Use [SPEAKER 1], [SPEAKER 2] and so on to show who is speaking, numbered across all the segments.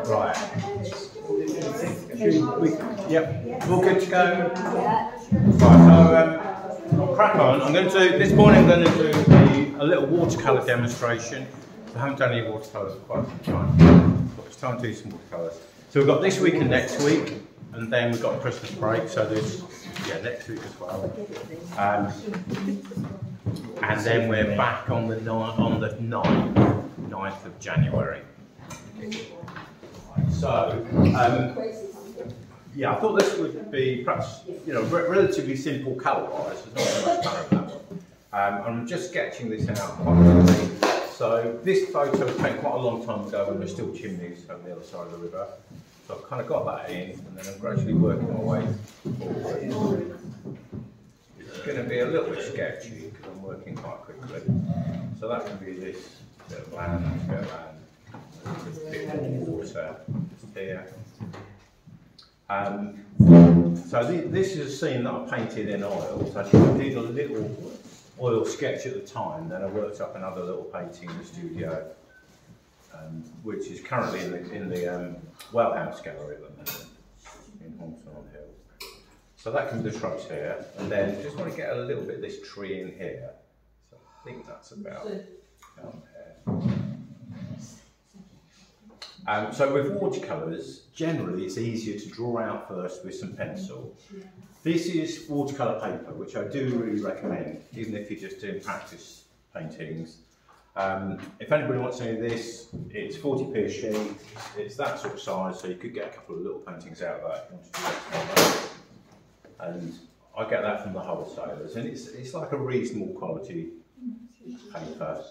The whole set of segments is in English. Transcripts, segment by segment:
[SPEAKER 1] Right. Yep, all good to go? Right, so crack on. I'm going to do, this morning I'm going to do a little watercolour demonstration. I haven't done any watercolours for quite some time, but it's time to do some watercolours. So we've got this week and next week, and then we've got a Christmas break, so there's, next week as well. And then we're back on the 9th of January. So, I thought this would be perhaps, relatively simple colour-wise. There's not so much colour in that one. I'm just sketching this out quite quickly. So this photo was taken quite a long time ago when there were still chimneys on the other side of the river. So I've kind of got that in, and then I'm gradually working my way forward. It's going to be a little bit sketchy because I'm working quite quickly. So that can be this bit of land, a bit of land, a bit of water just here. So this is a scene that I painted in oil. So I did a little oil sketch at the time, then I worked up another little painting in the studio, which is currently in the Wellhouse Gallery at the moment in Hornsey Hill. So that can be the shrubs here, and then just want to get a little bit of this tree in here. So I think that's about there. So with watercolours, generally it's easier to draw out first with some pencil. This is watercolour paper, which I do really recommend, even if you're just doing practice paintings. If anybody wants any of this, it's 40p a sheet. It's that sort of size, so you could get a couple of little paintings out of that if you want to do that. And I get that from the wholesalers, and it's like a reasonable quality paper.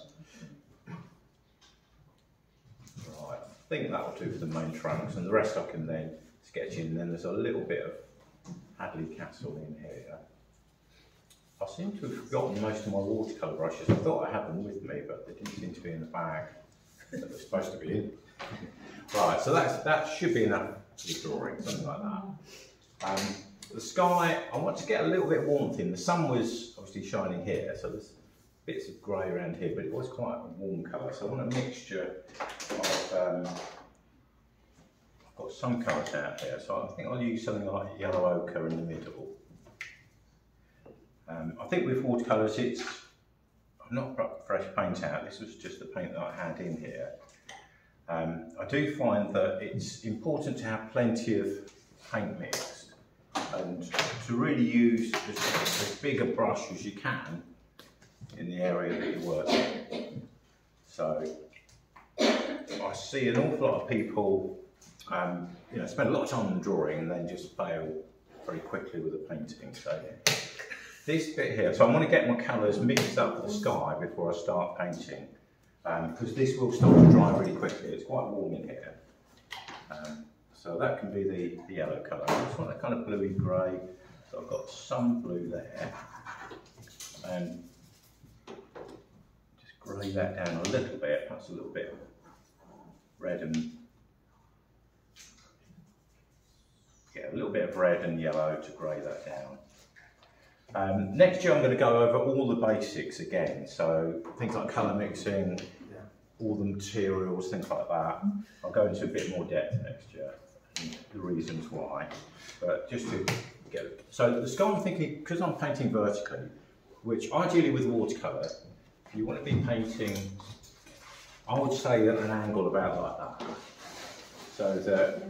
[SPEAKER 1] Right, I think that'll do for the main trunks, and the rest I can then sketch in. And then there's a little bit of Hadley Castle in here. I seem to have forgotten most of my watercolour brushes. I thought I had them with me, but they didn't seem to be in the bag that they're supposed to be in. Right, so that should be enough for the drawing, something like that. The sky, I want to get a little bit of warmth in. The sun was obviously shining here, so there's bits of grey around here, but it was quite a warm colour. So I want a mixture of, I've got some colours out here, so I think I'll use something like yellow ochre in the middle. I think with watercolours, I've not brought fresh paint out. This was just the paint that I had in here. I do find that it's important to have plenty of paint mixed and to really use as big a brush as you can in the area that you're working. So I see an awful lot of people spend a lot of time on drawing and then just fail very quickly with the painting. So this bit here, so I want to get my colours mixed up with the sky before I start painting, because this will start to dry really quickly. It's quite warm in here. So that can be the yellow colour. I just want a kind of bluey grey, so I've got some blue there. And just grey that down a little bit, perhaps a little bit of red and a little bit of red and yellow to grey that down. Next year I'm going to go over all the basics again, so things like colour mixing, all the materials, things like that. I'll go into a bit more depth next year, and the reasons why, but just to get it. So the sky, I'm thinking, because I'm painting vertically, which ideally with watercolour, you want to be painting, I would say at an angle about like that. So that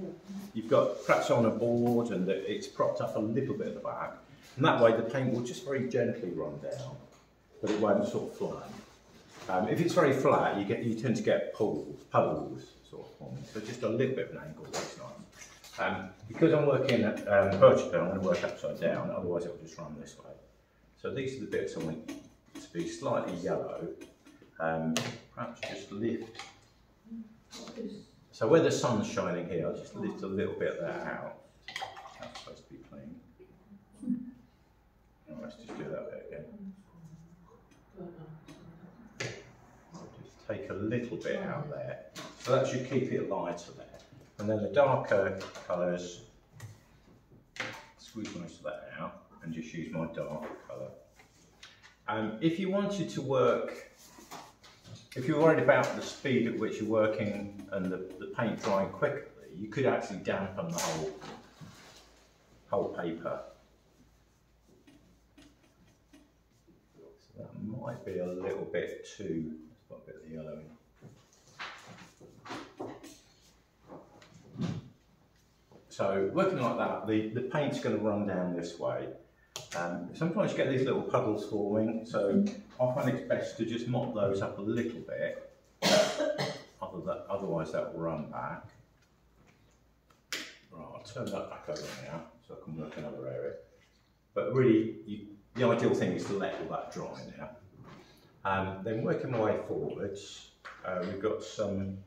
[SPEAKER 1] you've got perhaps on a board and that it's propped up a little bit at the back. And that way the paint will just very gently run down, but it won't sort of fly. If it's very flat, you tend to get puddles sort of forming. So just a little bit of an angle is nice. Because I'm working at vertical, I'm going to work upside down, otherwise it will just run this way. So these are the bits I want to be slightly yellow. Perhaps just lift. So where the sun's shining here, I'll just lift a little bit of that out. That's supposed to be clean. Let's just do that bit again. Just take a little bit out there. So that should keep it lighter there. And then the darker colours, squeeze most of that out and just use my darker colour. If you wanted to work if you're worried about the speed at which you're working and the paint drying quickly, you could actually dampen the whole paper. So that might be a little bit too, let's put a bit of yellow in. So working like that, the paint's going to run down this way. Sometimes you get these little puddles forming, so I find it's best to just mop those up a little bit, otherwise that will run back. Right, I'll turn that back over now so I can work another area. But really, the ideal thing is to let all that dry now. Then working my way forwards, we've got some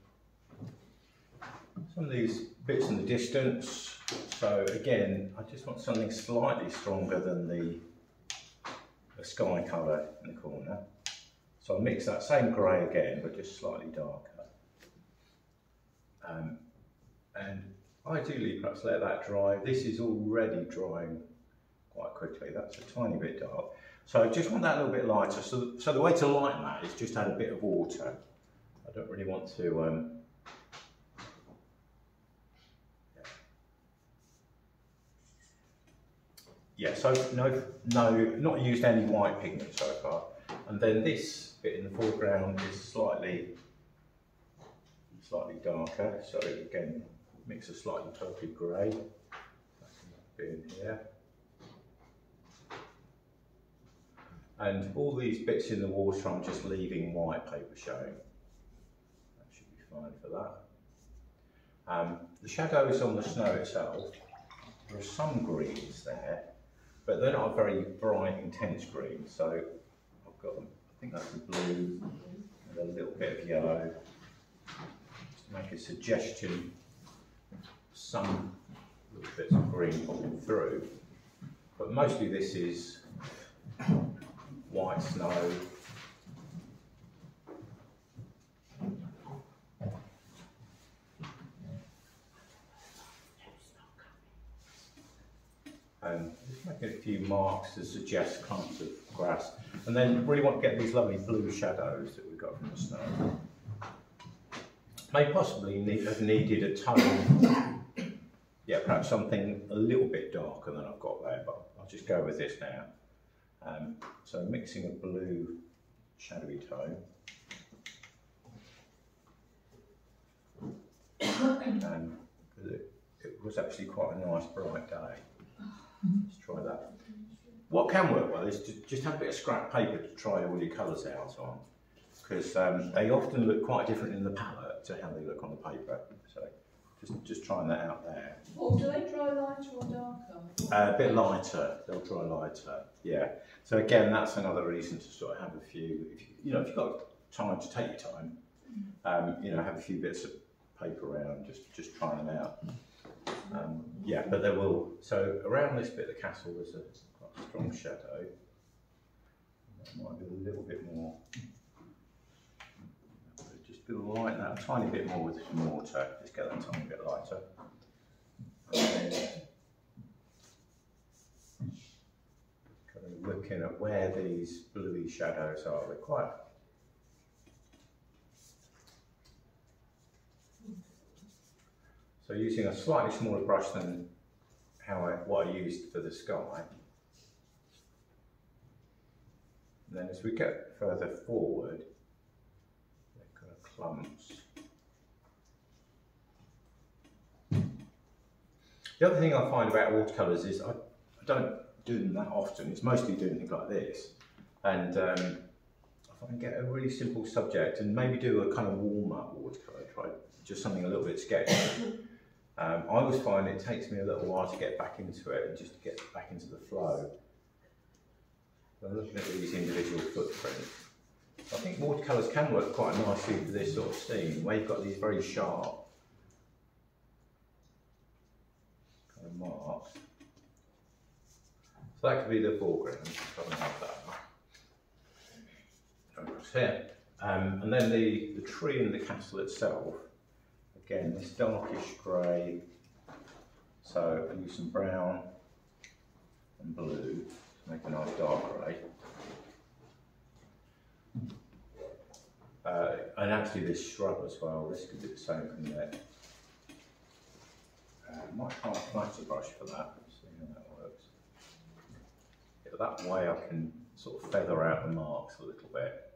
[SPEAKER 1] of these bits in the distance. So again, I just want something slightly stronger than the sky colour in the corner. So I'll mix that same grey again, but just slightly darker. And ideally, perhaps let that dry. This is already drying quite quickly. That's a tiny bit dark. So I just want that a little bit lighter. So the way to lighten that is just add a bit of water. I don't really want to. Yeah, so no, not used any white pigment so far. And then this bit in the foreground is slightly darker. So again, mix a slightly purpley grey. That can be in here. And all these bits in the water, I'm just leaving white paper showing. That should be fine for that. The shadows on the snow itself, there are some greens there, but they're not a very bright, intense green. So I've got, I think that's the blue and a little bit of yellow, just to make a suggestion. Some little bits of green popping through, but mostly this is white snow. And just making a few marks to suggest clumps of grass. And then really want to get these lovely blue shadows that we got from the snow. May possibly have needed a tone, yeah, perhaps something a little bit darker than I've got there, but I'll just go with this now. So mixing a blue shadowy tone. And it was actually quite a nice bright day. Let's try that. What can work well is to just have a bit of scrap paper to try all your colours out on, because they often look quite different in the palette to how they look on the paper. So just trying that out there.
[SPEAKER 2] Oh, do they dry lighter or darker?
[SPEAKER 1] A bit lighter. They'll dry lighter. Yeah. So again, that's another reason to sort of have a few. If you've got time to take your time, have a few bits of paper around, just trying them out. Yeah, but there will. So around this bit of the castle, there's a quite strong shadow. That might be a little bit more. Just lighten that a tiny bit more with some water. Just get that a tiny bit lighter. And then kind of looking at where these bluey shadows are. They're quite. So using a slightly smaller brush than what I used for the sky. And then as we get further forward, they're kind of clumps. The other thing I find about watercolours is I don't do them that often. It's mostly doing things like this. And if I can get a really simple subject and maybe do a kind of warm-up watercolour, try just something a little bit sketchy. I always find it takes me a little while to get back into it and just to get back into the flow. So I'm looking at these individual footprints. I think watercolours can work quite nicely for this sort of scene, where you've got these very sharp kind of marks. So that could be the foreground, if I can have that. Across here. And then the tree and the castle itself. Again, this darkish grey, so I use some brown and blue to make a nice dark grey. And actually this shrub as well, this could be the same, couldn't it? Might try a flatter brush for that, see how that works. Yeah, that way I can sort of feather out the marks a little bit.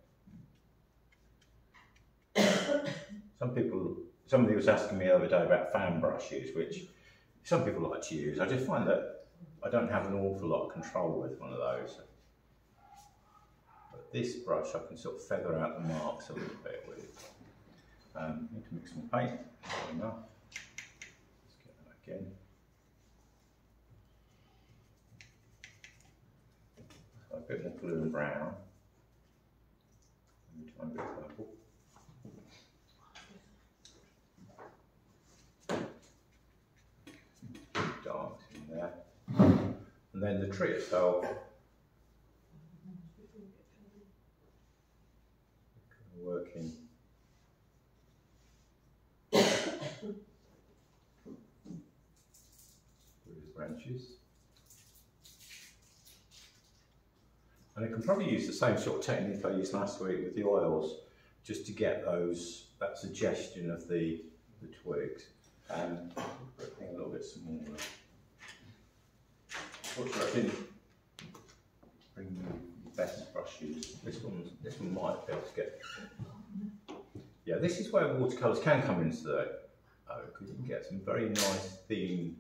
[SPEAKER 1] Somebody was asking me the other day about fan brushes, which some people like to use. I just find that I don't have an awful lot of control with one of those. But this brush I can sort of feather out the marks a little bit with. Need to mix some paint, not enough. Let's get that again. A bit more blue and brown. Maybe try a bit of purple. Darks in there. And then the tree itself. Working. Through the branches. And I can probably use the same sort of technique I used last week with the oils, just to get that suggestion of the twigs. And a little bit smaller. Fortunately, I didn't bring the best brushes. This one might be able to get. Yeah, this is where watercolours can come into the because you can get some very nice thin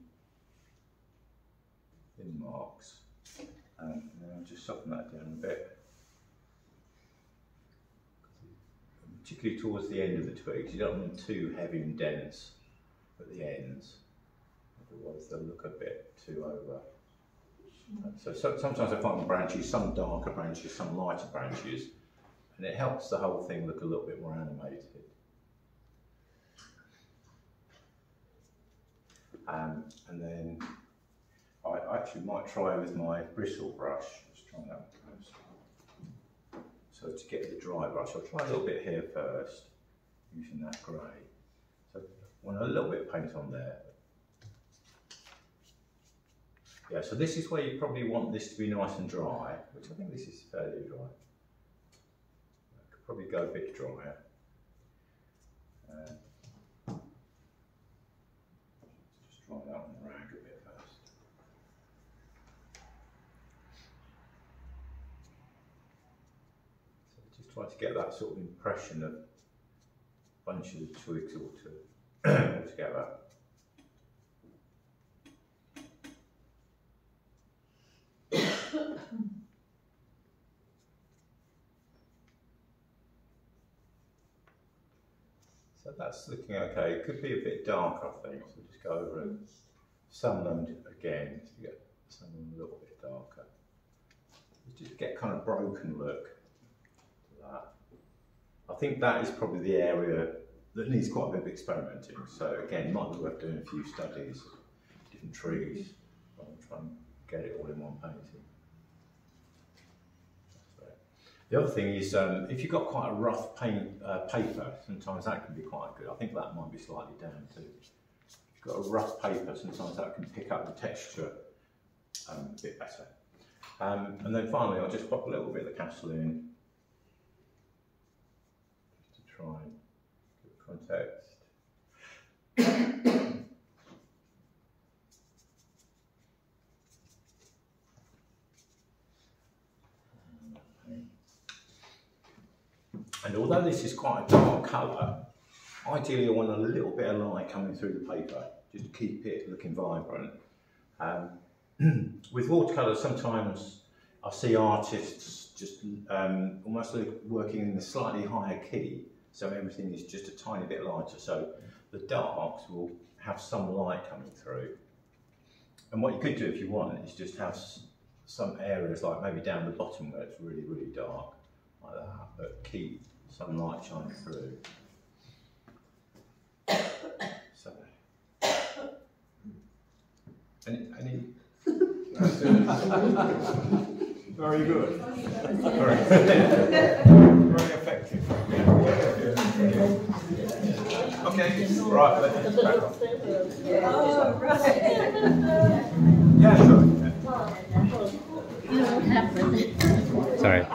[SPEAKER 1] marks. And I'll just soften that down a bit. Particularly towards the end of the twigs, you don't want them too heavy and dense at the ends, otherwise they'll look a bit too over. So sometimes I find branches, some darker branches, some lighter branches, and it helps the whole thing look a little bit more animated. And then I actually might try with my bristle brush. Let's try that first. So to get the dry brush, I'll try a little bit here first, using that grey. So I want a little bit of paint on there. Yeah, so this is where you probably want this to be nice and dry, which I think this is fairly dry. I could probably go a bit drier. Just dry that on the rag a bit first. So just try to get that sort of impression of a bunch of the twigs all together. So that's looking okay. It could be a bit dark, I think. So just go over and sun them again to get sun them a little bit darker. Just get kind of broken look to that. I think that is probably the area that needs quite a bit of experimenting. So again, might be worth doing a few studies of different trees. I'll try and get it all in one painting. The other thing is, if you've got quite a rough paper, sometimes that can be quite good. I think that might be slightly down too. If you've got a rough paper, sometimes that can pick up the texture a bit better. And then finally, I'll just pop a little bit of the castle in, just to try and give context. And although this is quite a dark colour, ideally I want a little bit of light coming through the paper, just to keep it looking vibrant. With watercolours, sometimes I see artists just almost working in the slightly higher key, so everything is just a tiny bit lighter, so the darks will have some light coming through. And what you could do if you want is just have some areas, like maybe down the bottom where it's really, really dark, like that, but keep some light shining through. So, any
[SPEAKER 3] very good.
[SPEAKER 1] Very effective. Okay, right, let's back on.
[SPEAKER 2] Oh, right.
[SPEAKER 1] Yeah, sure.